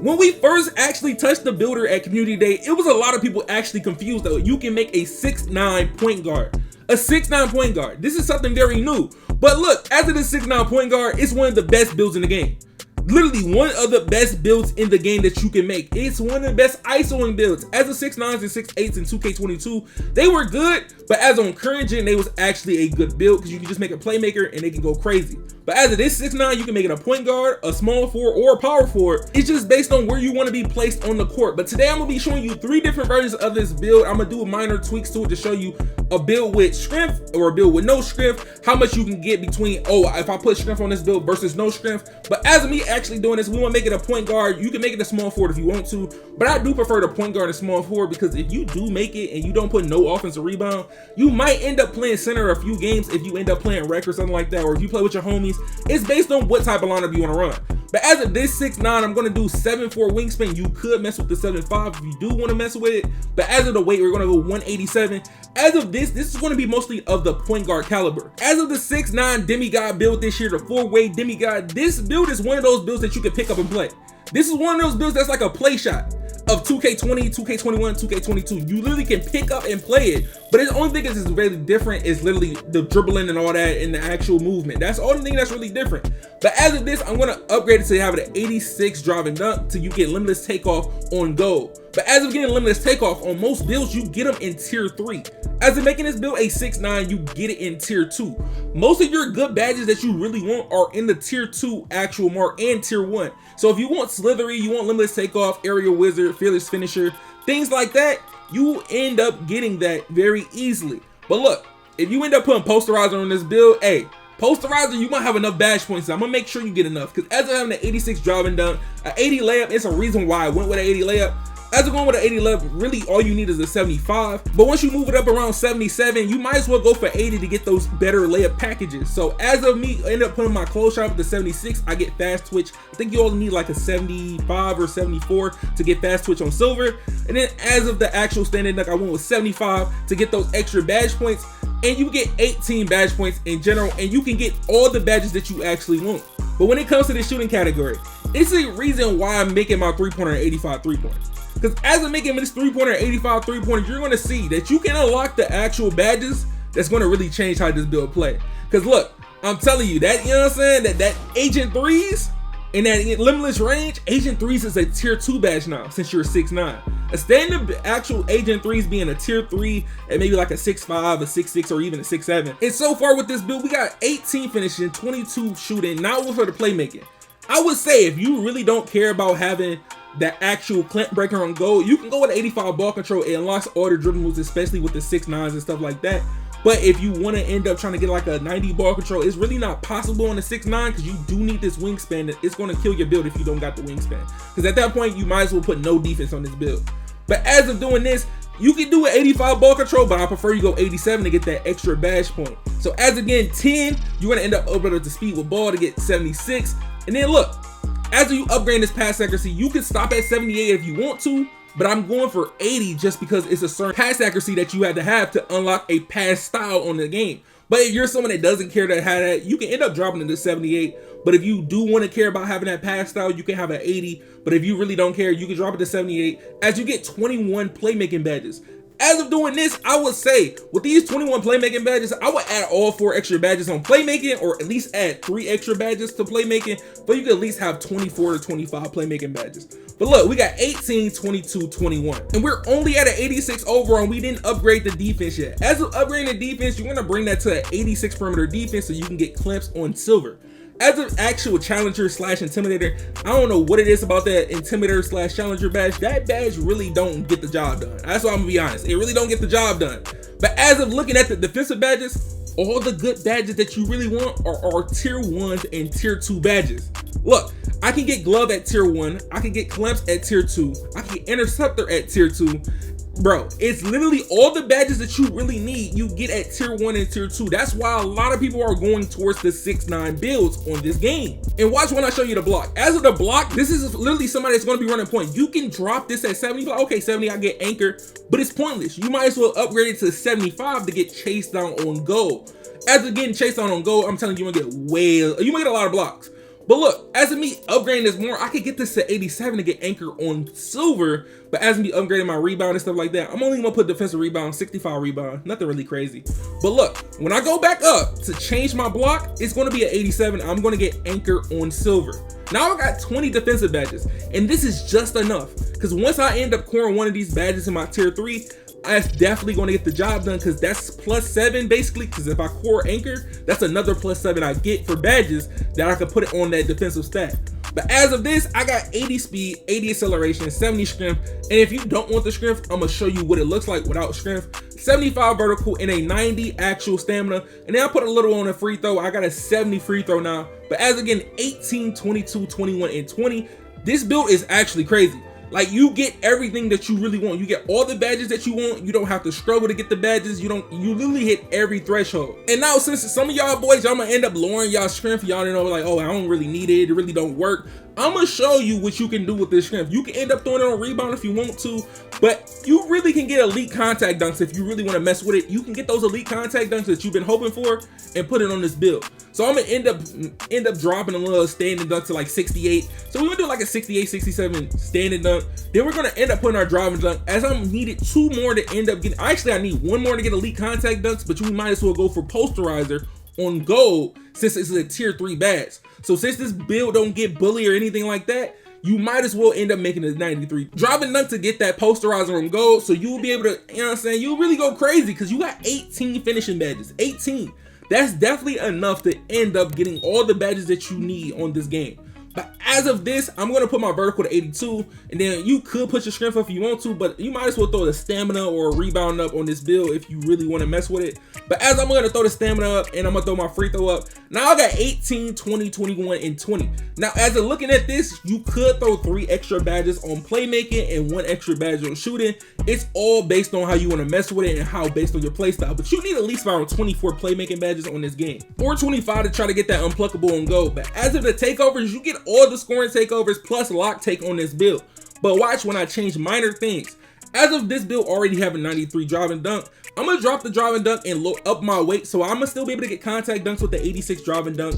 When we first actually touched the builder at Community Day, it was a lot of people actually confused that you can make a 6'9" point guard. A 6'9" point guard. This is something very new. But look, as it is 6'9" point guard, it's one of the best builds in the game. Literally one of the best builds in the game that you can make. It's one of the best ISOing builds. As a 6'9s and 6'8s in 2K22, they were good, but as on current gen, they was actually a good build because you can just make a playmaker and they can go crazy. But as it is 6'9", you can make it a point guard, a small forward, or a power forward. It's just based on where you want to be placed on the court. But today I'm going to be showing you 3 different versions of this build. I'm going to do minor tweaks to it to show you a build with strength or a build with no strength, how much you can get between, oh, if I put strength on this build versus no strength. But as of me actually doing this, we want to make it a point guard. You can make it a small forward if you want to, but I do prefer the point guard and small forward because if you do make it and you don't put no offensive rebound, you might end up playing center a few games if you end up playing rec or something like that, or if you play with your homies. It's based on what type of lineup you want to run. But as of this 6'9", I'm going to do 7'4" wingspan. You could mess with the 7'5" if you do want to mess with it. But as of the weight, we're going to go 187. As of this is going to be mostly of the point guard caliber. As of the 6'9" Demigod build this year, the 4-way Demigod, this build is one of those builds that you can pick up and play. This is one of those builds that's like a play shot of 2K20, 2K21, 2K22. You literally can pick up and play it, but the only thing is really different is literally the dribbling and all that and the actual movement. That's the only thing that's really different. But as of this, I'm going to upgrade it to have it at 86 drive and dunk till you get limitless takeoff on goal. But as of getting limitless takeoff on most builds, you get them in tier 3. As of making this build a 6'9", you get it in tier 2. Most of your good badges that you really want are in the tier 2 actual mark and tier 1. So if you want Slithery, you want limitless takeoff, aerial wizard, fearless finisher, things like that, you end up getting that very easily. But look, if you end up putting posterizer on this build, hey, posterizer, you might have enough badge points. So I'm gonna make sure you get enough, because as of having an 86 drive and dunk, an 80 layup, it's a reason why I went with an 80 layup. As of going with an 80 layup, really all you need is a 75. But once you move it up around 77, you might as well go for 80 to get those better layup packages. So as of me, I end up putting my close shot with the 76. I get fast twitch. I think you all need like a 75 or 74 to get fast twitch on silver. And then as of the actual standard dunk, I went with 75 to get those extra badge points. And you get 18 badge points in general, and you can get all the badges that you actually want. But when it comes to the shooting category, it's a reason why I'm making my 3-pointer 85 3-pointers. Because as I'm making this 3-pointer 85 3-pointers, you're going to see that you can unlock the actual badges that's going to really change how this build play. Because look, I'm telling you that, you know what I'm saying, that Agent 3s in that limitless range, Agent 3s is a tier 2 badge now since you're 6'9". A standard actual Agent 3s being a tier 3 and maybe like a 6'5", a 6'6", or even a 6'7". And so far with this build, we got 18 finishing, 22 shooting, not for the playmaking. I would say if you really don't care about having that actual clamp breaker on goal, you can go with 85 ball control. It unlocks all the dribble moves, especially with the 6'9s and stuff like that. But if you want to end up trying to get like a 90 ball control, it's really not possible on the 6'9", because you do need this wingspan. That it's going to kill your build if you don't got the wingspan, because at that point you might as well put no defense on this build. But as of doing this, you can do an 85 ball control, but I prefer you go 87 to get that extra badge point. So as again 10, you're going to end up upgrading to speed with ball to get 76. And then look, as you upgrade this pass accuracy, you can stop at 78 if you want to, but I'm going for 80 just because it's a certain pass accuracy that you have to unlock a pass style on the game. But if you're someone that doesn't care to have that, you can end up dropping it to 78. But if you do want to care about having that pass style, you can have an 80. But if you really don't care, you can drop it to 78 as you get 21 playmaking badges. As of doing this, I would say with these 21 playmaking badges, I would add all 4 extra badges on playmaking, or at least add 3 extra badges to playmaking, but you could at least have 24 to 25 playmaking badges. But look, we got 18, 22, 21, and we're only at an 86 overall, and we didn't upgrade the defense yet. As of upgrading the defense, you're gonna bring that to an 86 perimeter defense so you can get clamps on silver. As an actual challenger slash intimidator, I don't know what it is about that intimidator slash challenger badge. That badge really don't get the job done. That's why I'm gonna be honest. It really don't get the job done. But as of looking at the defensive badges, all the good badges that you really want are tier 1s and tier 2 badges. Look, I can get glove at tier 1. I can get clamps at tier 2. I can get interceptor at tier 2. Bro, it's literally all the badges that you really need, you get at tier 1 and tier 2. That's why a lot of people are going towards the 6'9" builds on this game. And watch when I show you the block. As of the block, this is literally somebody that's going to be running point. You can drop this at 70. Like, okay, 70, I get anchor, but it's pointless. You might as well upgrade it to 75 to get chased down on goal. As of getting chased down on goal, I'm telling you, you might get a lot of blocks. But look, as of me upgrading this more, I could get this to 87 to get anchor on silver. But as of me upgrading my rebound and stuff like that, I'm only gonna put defensive rebound, 65 rebound, nothing really crazy. But look, when I go back up to change my block, it's gonna be at 87. I'm gonna get anchor on silver. Now I got 20 defensive badges, and this is just enough. Because once I end up coring one of these badges in my tier 3, that's definitely going to get the job done, because that's +7 basically. Because if I core anchor, that's another +7 I get for badges that I could put it on that defensive stat. But as of this, I got 80 speed, 80 acceleration, 70 strength. And if you don't want the strength, I'm gonna show you what it looks like without strength. 75 vertical and a 90 actual stamina. And then I put a little on a free throw. I got a 70 free throw now. But as again, 18, 22, 21, and 20. This build is actually crazy. Like, you get everything that you really want. You get all the badges that you want. You don't have to struggle to get the badges. You literally hit every threshold. And now, since some of y'all boys, y'all gonna end up lowering y'all strength, y'all know, like, oh, I don't really need it. It really don't work. I'm gonna show you what you can do with this strength. You can end up throwing it on rebound if you want to, but you really can get elite contact dunks if you really want to mess with it. You can get those elite contact dunks that you've been hoping for and put it on this build. So I'm gonna end up dropping a little standing dunk to like 68. So we're gonna do like a 68, 67 standing dunk. Then we're gonna end up putting our driving dunk, as I'm needed 2 more to end up getting. Actually, I need 1 more to get elite contact dunks, but you might as well go for posterizer on gold, since it's a tier 3 badge. So since this build don't get bully or anything like that, you might as well end up making a 93 driving dunk to get that posterizer on gold. So you'll be able to, you know what I'm saying, you'll really go crazy, because you got 18 finishing badges. 18. That's definitely enough to end up getting all the badges that you need on this game. But as of this, I'm gonna put my vertical to 82, and then you could put your strength up if you want to, but you might as well throw the stamina or a rebound up on this build if you really want to mess with it. But as I'm gonna throw the stamina up and I'm gonna throw my free throw up, now I got 18, 20, 21, and 20. Now, as of looking at this, you could throw 3 extra badges on playmaking and 1 extra badge on shooting. It's all based on how you want to mess with it and how based on your play style. But you need at least around 24 playmaking badges on this game, or 25 to try to get that unpluckable on gold. But as of the takeovers, you get all the scoring takeovers plus lock take on this build. But watch when I change minor things. As of this build already having 93 driving dunk, I'm gonna drop the driving dunk and up my weight, so I'm gonna still be able to get contact dunks with the 86 driving dunk.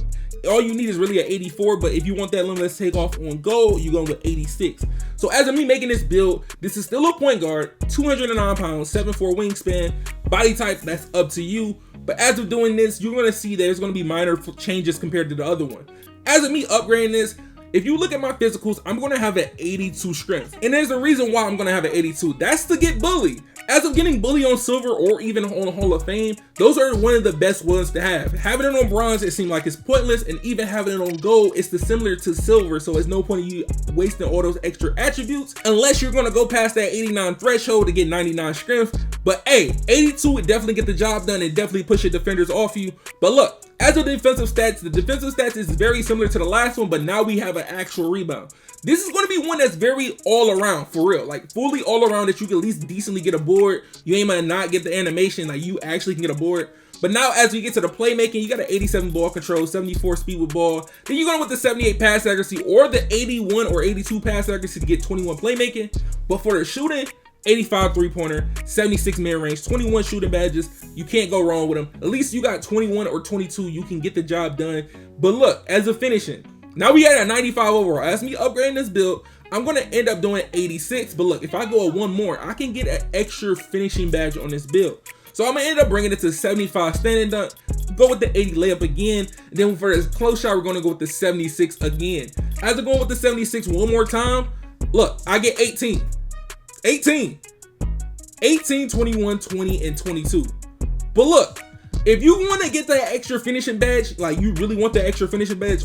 All you need is really an 84, but if you want that limitless takeoff on gold, you're going with 86. So as of me making this build, this is still a point guard, 209 pounds, 7'4" wingspan, body type, that's up to you. But as of doing this, you're gonna see there's gonna be minor changes compared to the other one. As of me upgrading this, if you look at my physicals, I'm gonna have an 82 strength. And there's a reason why I'm gonna have an 82. That's to get bully. As of getting bully on silver or even on Hall of Fame, those are one of the best ones to have. Having it on bronze, it seems like it's pointless, and even having it on gold, it's similar to silver, so there's no point in you wasting all those extra attributes unless you're gonna go past that 89 threshold to get 99 strength. But hey, 82 would definitely get the job done and definitely push your defenders off you. But look, as of the defensive stats, the defensive stats is very similar to the last one, but now we have an actual rebound. This is going to be one that's very all around, for real, like fully all around, that you can at least decently get a board. You ain't gonna not get the animation, like you actually can get a board. But now as we get to the playmaking, you got an 87 ball control, 74 speed with ball. Then you're going with the 78 pass accuracy or the 81 or 82 pass accuracy to get 21 playmaking. But for the shooting, 85 three-pointer, 76 mid-range, 21 shooting badges. You can't go wrong with them. At least you got 21 or 22. You can get the job done. But look, as a finishing, now we had a 95 overall. As me upgrading this build, I'm going to end up doing 86. But look, if I go 1 more, I can get an extra finishing badge on this build. So I'm going to end up bringing it to 75 standing dunk, go with the 80 layup again, and then for this close shot, we're going to go with the 76 again. As I'm going with the 76 one more time, look, I get 18, 21, 20, and 22. But look, if you want to get that extra finishing badge, like you really want that extra finishing badge,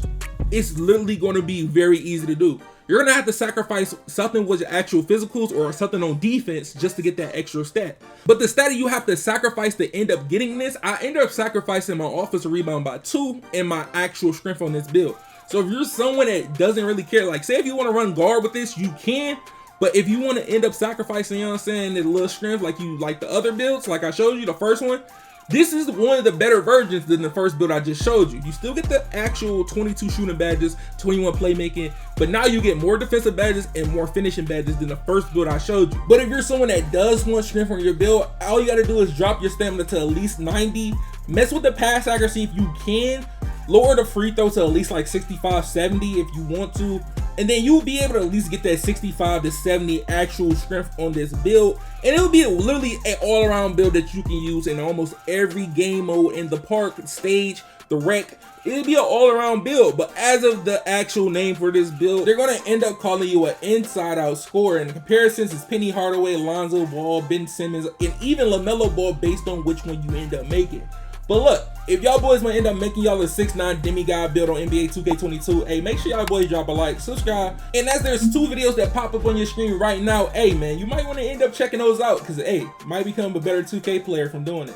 it's literally going to be very easy to do. You're going to have to sacrifice something with your actual physicals or something on defense just to get that extra stat. But the stat you have to sacrifice to end up getting this, I end up sacrificing my offensive rebound by 2 and my actual strength on this build. So if you're someone that doesn't really care, like say if you want to run guard with this, you can. But if you want to end up sacrificing, you know what I'm saying, the little strength like you like the other builds, like I showed you, the first one, this is one of the better versions than the first build I just showed you. You still get the actual 22 shooting badges, 21 playmaking, but now you get more defensive badges and more finishing badges than the first build I showed you. But if you're someone that does want strength on your build, all you got to do is drop your stamina to at least 90, mess with the pass accuracy if you can, lower the free throw to at least like 65, 70 if you want to, and then you'll be able to at least get that 65 to 70 actual strength on this build, and it'll be literally an all-around build that you can use in almost every game mode in the park, stage, the rec. It'll be an all-around build. But as of the actual name for this build, they're going to end up calling you an inside-out scorer. And the comparisons is Penny Hardaway, Lonzo Ball, Ben Simmons, and even LaMelo Ball based on which one you end up making. But look, if y'all boys want to end up making y'all a 6'9" Demigod build on NBA 2K22, hey, make sure y'all boys drop a like, subscribe, and as there's 2 videos that pop up on your screen right now, hey man, you might want to end up checking those out, because hey, might become a better 2K player from doing it.